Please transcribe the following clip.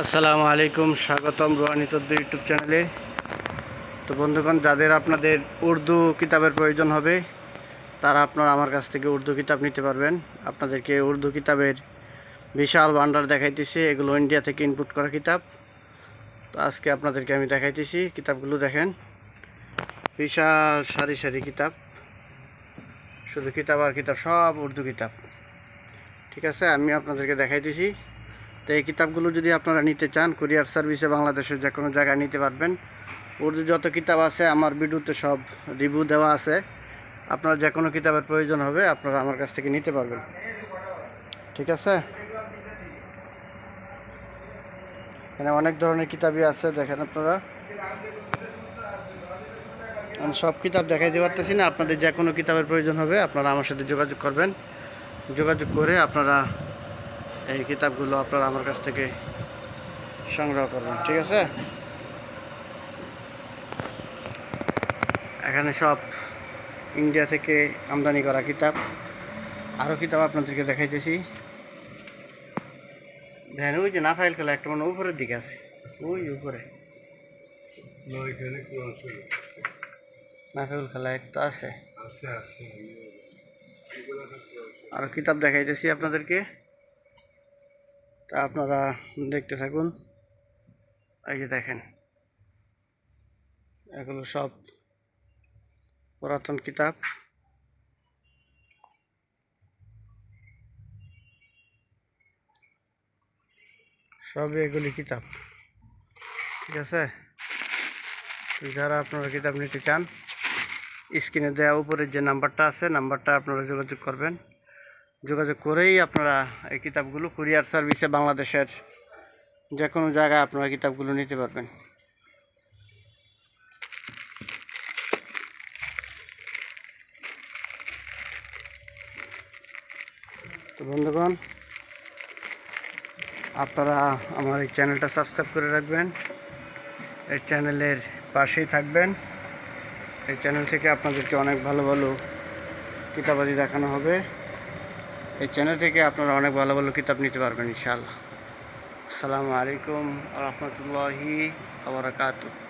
আসসালামু আলাইকুম, স্বাগতম রুহানি তদ্বির ইউটিউব চ্যানেলে। তো বন্ধুগণ, যাদের আপনাদের উর্দু কিতাবের প্রয়োজন হবে তারা আপনারা আমার কাছ থেকে উর্দু কিতাব নিতে পারবেন। আপনাদেরকে উর্দু কিতাবের বিশাল ভান্ডার দেখাইতেছি। এগুলো ইন্ডিয়া থেকে ইনপুট করা কিতাব। তো আজকে আপনাদেরকে আমি দেখাইতেছি কিতাবগুলো। দেখেন, বিশাল সারি সারি কিতাব, শুধু কিতাব আর কিতাব, সব উর্দু কিতাব। ঠিক আছে, আমি আপনাদেরকে দেখাইতেছি। তো এই কিতাবগুলো যদি আপনারা নিতে চান, কুরিয়ার সার্ভিসে বাংলাদেশের যে কোনো জায়গায় নিতে পারবেন। উর্দু যত কিতাব আছে আমার ভিডিওতে সব রিভিউ দেওয়া আছে। আপনার যে কোনো কিতাবের প্রয়োজন হবে আপনারা আমার কাছ থেকে নিতে পারবেন। ঠিক আছে, এখানে অনেক ধরনের কিতাবই আছে। দেখেন আপনারা, আমি সব কিতাব দেখাইতে পারতেছি না। আপনাদের যে কোনো কিতাবের প্রয়োজন হবে আপনারা আমার সাথে যোগাযোগ করবেন। যোগাযোগ করে আপনারা এই কিতাবগুলো আপনারা আমার কাছ থেকে সংগ্রহ করবেন। ঠিক আছে, এখানে সব ইন্ডিয়া থেকে আমদানি করা কিতাব। আরও কিতাব আপনাদেরকে দেখাইতেছি। দেখেন, ওই যে নাফাইল খেলা একটা মানে উপরের দিকে আছে, ওই উপরে নাফাইল খেলা একটা আছে। আরও কিতাব দেখাইতেছি আপনাদেরকে, তা আপনারা দেখতে থাকুন। এই যে দেখেন, এগুলো সব পুরাতন কিতাব। সবই এগুলি কিতাব। ঠিক আছে, যারা আপনারা কিতাব নিতে চান স্ক্রিনে দেওয়া উপরের যে নাম্বারটা আছে, নাম্বারটা আপনারা যোগাযোগ করবেন। যোগাযোগ করেই আপনারা এই কিতাবগুলো কুরিয়ার সার্ভিসে বাংলাদেশের যে কোনো জায়গায় আপনারা কিতাবগুলো নিতে পারবেন। তো বন্ধুগণ, আপনারা আমার এই চ্যানেলটা সাবস্ক্রাইব করে রাখবেন, এই চ্যানেলের পাশেই থাকবেন। এই চ্যানেল থেকে আপনাদেরকে অনেক ভালো ভালো কিতাবাদি দেখানো হবে। এই চ্যানেল থেকে আপনারা অনেক ভালো ভালো কিতাব নিতে পারবেন ইনশাআল্লাহ। আসসালামু আলাইকুম ওয়া রাহমাতুল্লাহি ওয়া বারাকাতুহু।